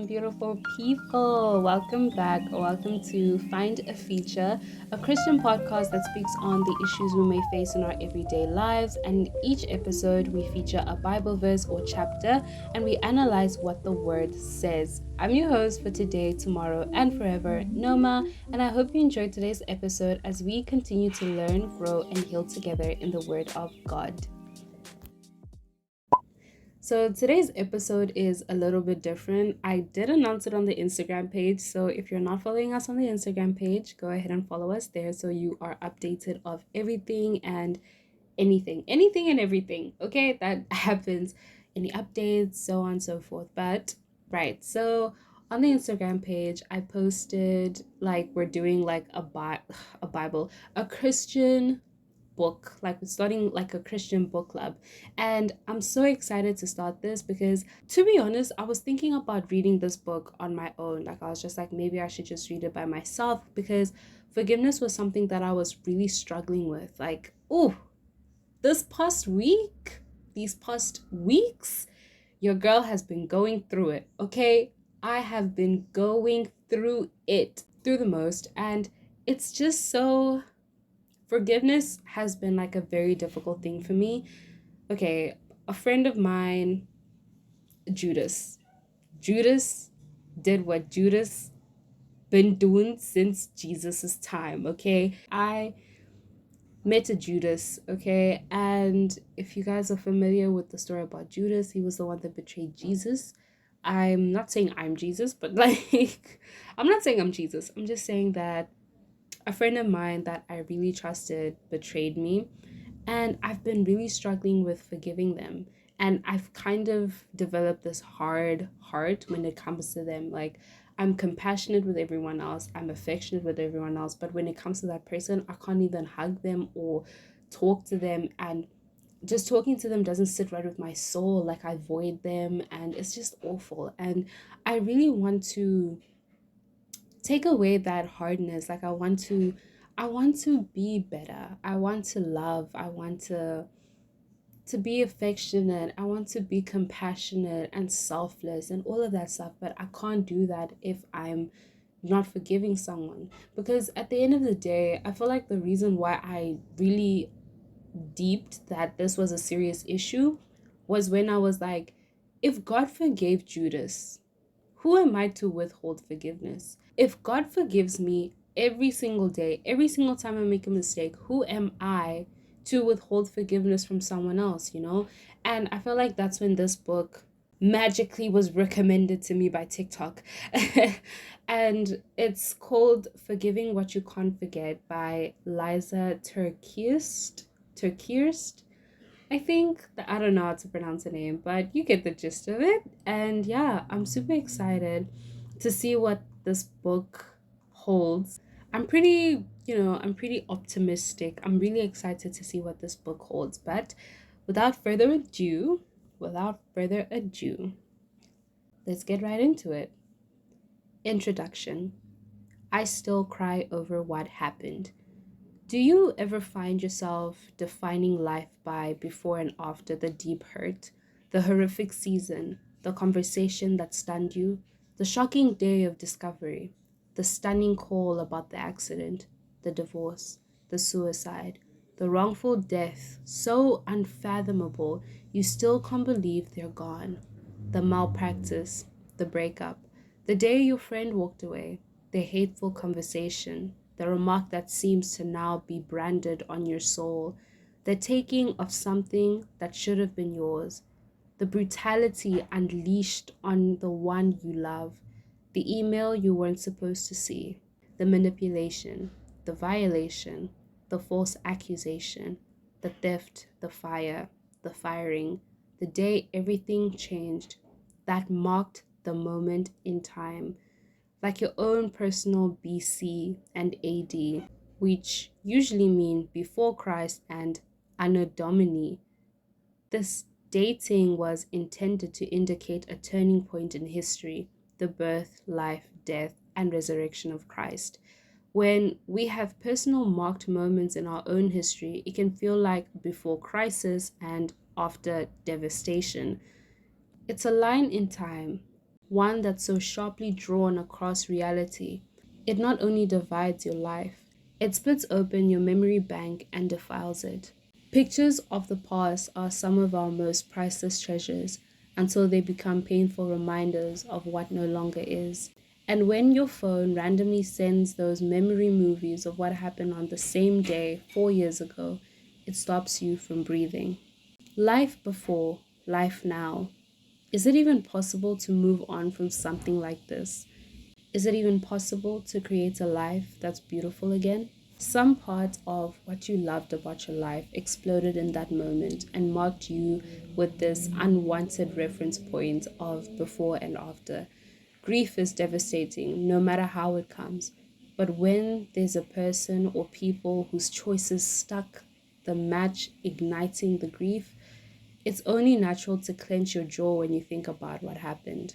beautiful people. Welcome back. Welcome to Find a Feature, a Christian podcast that speaks on the issues we may face in our everyday lives. And each episode, we feature a Bible verse or chapter and we analyze what the word says. I'm your host for today, tomorrow, and forever, Noma, and I hope you enjoyed today's episode as we continue to learn, grow, and heal together in the Word of God. So today's episode is a little bit different. I did announce it on the Instagram page. So if you're not following us on the Instagram page, go ahead and follow us there so you are updated of everything and anything and everything. Okay, that happens. Any updates, so on and so forth. But right, so on the Instagram page, I posted like we're doing like a Bible, a Christian book, like we're starting like a Christian book club, and I'm so excited to start this because, to be honest, I was thinking about reading this book on my own. Like I was just like, maybe I should just read it by myself because forgiveness was something that I was really struggling with. Like, oh, these past weeks, your girl has been going through it. Okay, I have been going through it through the most, and it's just so, forgiveness has been like a very difficult thing for me. Okay, a friend of mine, Judas. Judas did what Judas been doing since Jesus's time, okay? I met a Judas, okay? And if you guys are familiar with the story about Judas, he was the one that betrayed Jesus. I'm not saying I'm Jesus, but like I'm not saying I'm Jesus. I'm just saying that a friend of mine that I really trusted betrayed me, and I've been really struggling with forgiving them. And I've kind of developed this hard heart when it comes to them. Like, I'm compassionate with everyone else, I'm affectionate with everyone else, but when it comes to that person, I can't even hug them or talk to them. And just talking to them doesn't sit right with my soul. Like, I avoid them, and it's just awful. And I really want to take away that hardness. Like, I want to be better. I want to love. I want to be affectionate. I want to be compassionate and selfless and all of that stuff, but I can't do that if I'm not forgiving someone. Because at the end of the day, I feel like the reason why I really deeped that this was a serious issue was when I was like, if God forgave Judas, who am I to withhold forgiveness? If God forgives me every single day, every single time I make a mistake, who am I to withhold forgiveness from someone else, you know? And I feel like that's when this book magically was recommended to me by TikTok. And it's called Forgiving What You Can't Forget by Liza Turkirst. I think that, I don't know how to pronounce the name, but you get the gist of it. And yeah, I'm super excited to see what this book holds. I'm pretty optimistic. I'm really excited to see what this book holds. But without further ado, without further ado, let's get right into it. Introduction. I still cry over what happened. Do you ever find yourself defining life by before and after the deep hurt, the horrific season, the conversation that stunned you, the shocking day of discovery, the stunning call about the accident, the divorce, the suicide, the wrongful death, so unfathomable you still can't believe they're gone, the malpractice, the breakup, the day your friend walked away, the hateful conversation, the remark that seems to now be branded on your soul, the taking of something that should have been yours, the brutality unleashed on the one you love, the email you weren't supposed to see, the manipulation, the violation, the false accusation, the theft, the fire, the firing, the day everything changed, that marked the moment in time, like your own personal BC and AD, which usually mean before Christ and Anno Domini. This dating was intended to indicate a turning point in history, the birth, life, death, and resurrection of Christ. When we have personal marked moments in our own history, it can feel like before crisis and after devastation. It's a line in time. one that's so sharply drawn across reality. It not only divides your life, it splits open your memory bank and defiles it. Pictures of the past are some of our most priceless treasures until they become painful reminders of what no longer is. And when your phone randomly sends those memory movies of what happened on the same day 4 years ago, it stops you from breathing. Life before, life now. Is it even possible to move on from something like this? Is it even possible to create a life that's beautiful again? Some parts of what you loved about your life exploded in that moment and marked you with this unwanted reference point of before and after. Grief is devastating, no matter how it comes. But when there's a person or people whose choices stuck the match igniting the grief, it's only natural to clench your jaw when you think about what happened.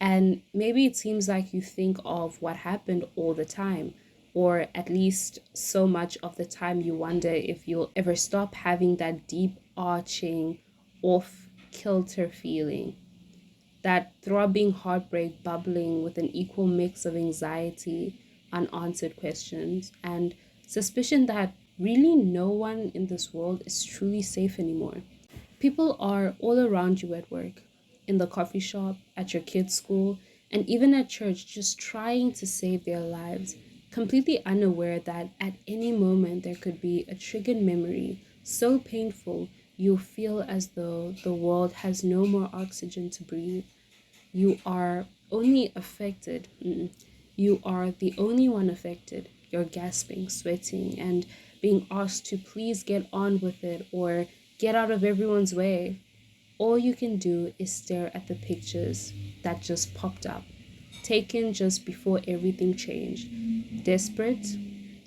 And maybe it seems like you think of what happened all the time, or at least so much of the time you wonder if you'll ever stop having that deep, arching, off kilter feeling, that throbbing heartbreak bubbling with an equal mix of anxiety, unanswered questions, and suspicion that really no one in this world is truly safe anymore. People are all around you at work, in the coffee shop, at your kids' school, and even at church, just trying to save their lives, completely unaware that at any moment there could be a triggered memory so painful you'll feel as though the world has no more oxygen to breathe. You are only affected. You are the only one affected. You're gasping, sweating, and being asked to please get on with it or get out of everyone's way. All you can do is stare at the pictures that just popped up, taken just before everything changed, desperate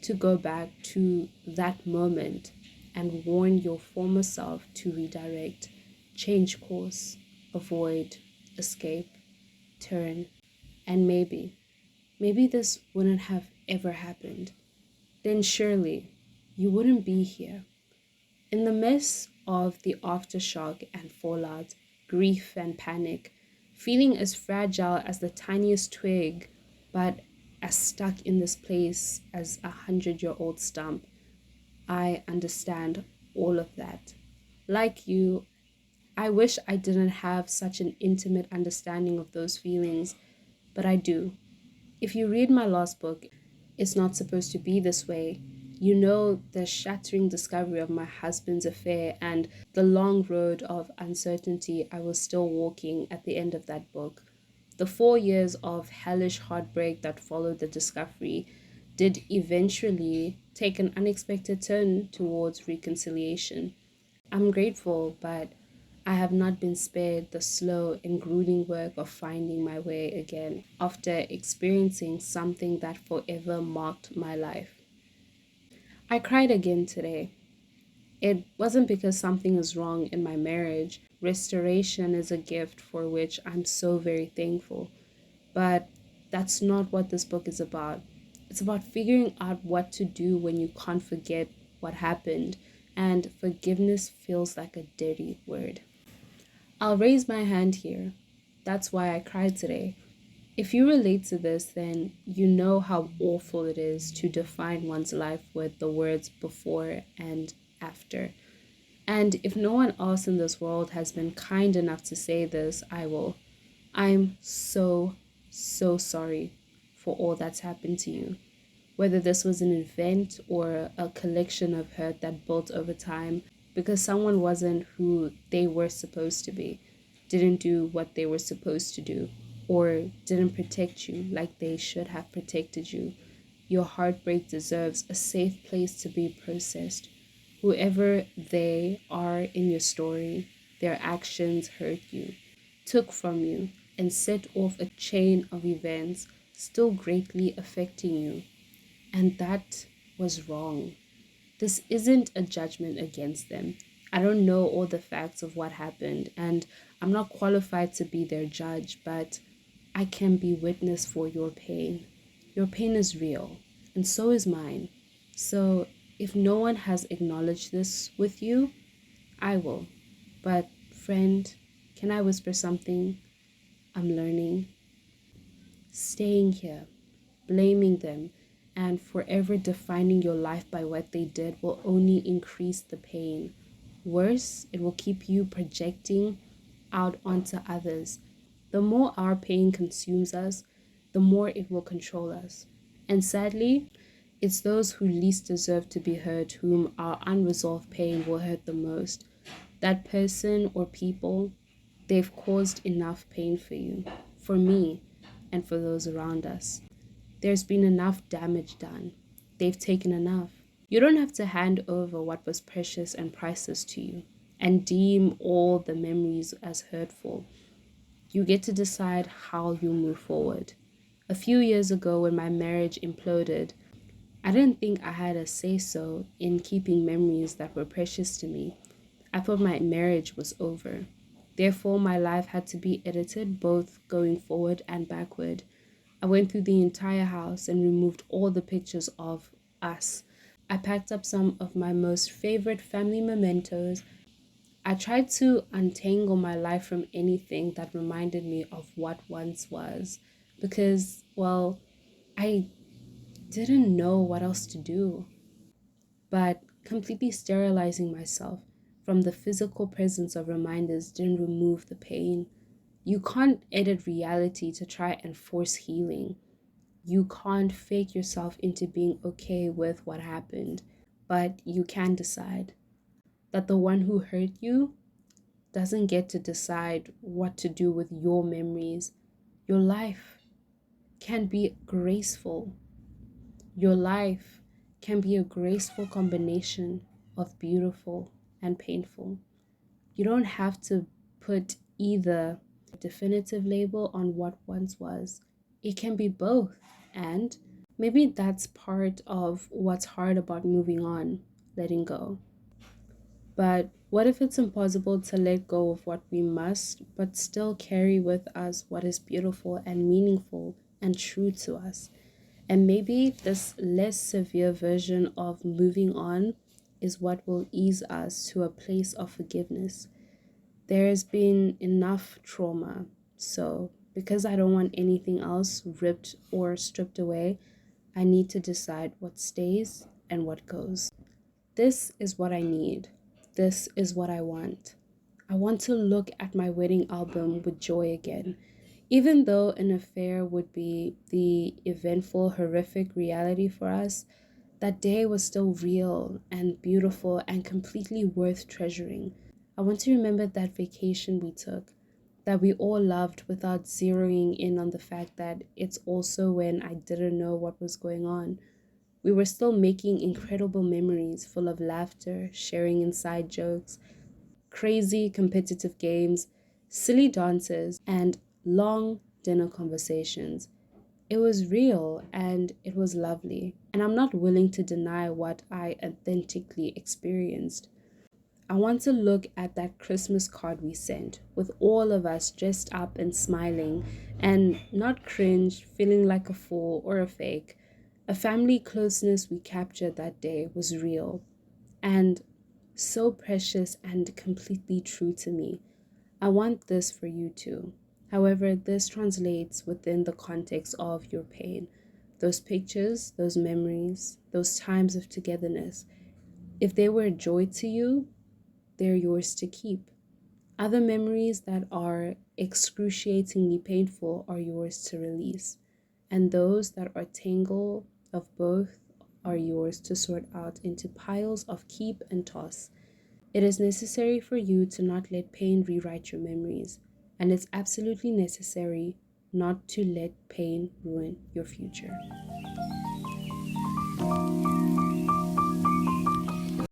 to go back to that moment and warn your former self to redirect, change course, avoid, escape, turn, and maybe this wouldn't have ever happened. Then surely you wouldn't be here. In the midst of the aftershock and fallout, grief and panic, feeling as fragile as the tiniest twig, but as stuck in this place as 100-year-old stump, I understand all of that. Like you, I wish I didn't have such an intimate understanding of those feelings, but I do. If you read my last book, It's Not Supposed to Be This Way, you know the shattering discovery of my husband's affair and the long road of uncertainty I was still walking at the end of that book. The 4 years of hellish heartbreak that followed the discovery did eventually take an unexpected turn towards reconciliation. I'm grateful, but I have not been spared the slow and grueling work of finding my way again after experiencing something that forever marked my life. I cried again today. It wasn't because something is wrong in my marriage. Restoration is a gift for which I'm so very thankful. But that's not what this book is about. It's about figuring out what to do when you can't forget what happened, and forgiveness feels like a dirty word. I'll raise my hand here. That's why I cried today. If you relate to this, then you know how awful it is to define one's life with the words before and after. And if no one else in this world has been kind enough to say this, I will. I'm so, so sorry for all that's happened to you. Whether this was an event or a collection of hurt that built over time because someone wasn't who they were supposed to be, didn't do what they were supposed to do, or didn't protect you like they should have protected you. Your heartbreak deserves a safe place to be processed. Whoever they are in your story, their actions hurt you, took from you, and set off a chain of events still greatly affecting you. And that was wrong. This isn't a judgment against them. I don't know all the facts of what happened, and I'm not qualified to be their judge, but I can be witness for your pain. Your pain is real, and so is mine. So if no one has acknowledged this with you, I will. But, friend, can I whisper something? I'm learning. Staying here, blaming them, and forever defining your life by what they did will only increase the pain. Worse, it will keep you projecting out onto others. The more our pain consumes us, the more it will control us. And sadly, it's those who least deserve to be hurt whom our unresolved pain will hurt the most. That person or people, they've caused enough pain for you, for me, and for those around us. There's been enough damage done. They've taken enough. You don't have to hand over what was precious and priceless to you and deem all the memories as hurtful. You get to decide how you move forward. A few years ago, when my marriage imploded, I didn't think I had a say so in keeping memories that were precious to me. I thought my marriage was over. Therefore, my life had to be edited both going forward and backward. I went through the entire house and removed all the pictures of us. I packed up some of my most favorite family mementos. I tried to untangle my life from anything that reminded me of what once was because, well, I didn't know what else to do. But completely sterilizing myself from the physical presence of reminders didn't remove the pain. You can't edit reality to try and force healing. You can't fake yourself into being okay with what happened, but you can decide that the one who hurt you doesn't get to decide what to do with your memories. Your life can be graceful. Your life can be a graceful combination of beautiful and painful. You don't have to put either definitive label on what once was. It can be both. And maybe that's part of what's hard about moving on, letting go. But what if it's impossible to let go of what we must, but still carry with us what is beautiful and meaningful and true to us? And maybe this less severe version of moving on is what will ease us to a place of forgiveness. There has been enough trauma, so because I don't want anything else ripped or stripped away, I need to decide what stays and what goes. This is what I need. This is what I want. I want to look at my wedding album with joy again. Even though an affair would be the eventful, horrific reality for us, that day was still real and beautiful and completely worth treasuring. I want to remember that vacation we took, that we all loved without zeroing in on the fact that it's also when I didn't know what was going on. We were still making incredible memories full of laughter, sharing inside jokes, crazy competitive games, silly dances, and long dinner conversations. It was real and it was lovely, and I'm not willing to deny what I authentically experienced. I want to look at that Christmas card we sent, with all of us dressed up and smiling, and not cringe, feeling like a fool or a fake. A family closeness we captured that day was real and so precious and completely true to me. I want this for you too. However, this translates within the context of your pain. Those pictures, those memories, those times of togetherness, if they were a joy to you, they're yours to keep. Other memories that are excruciatingly painful are yours to release. And those that are tangle of both are yours to sort out into piles of keep and toss. It is necessary for you to not let pain rewrite your memories, and it's absolutely necessary not to let pain ruin your future.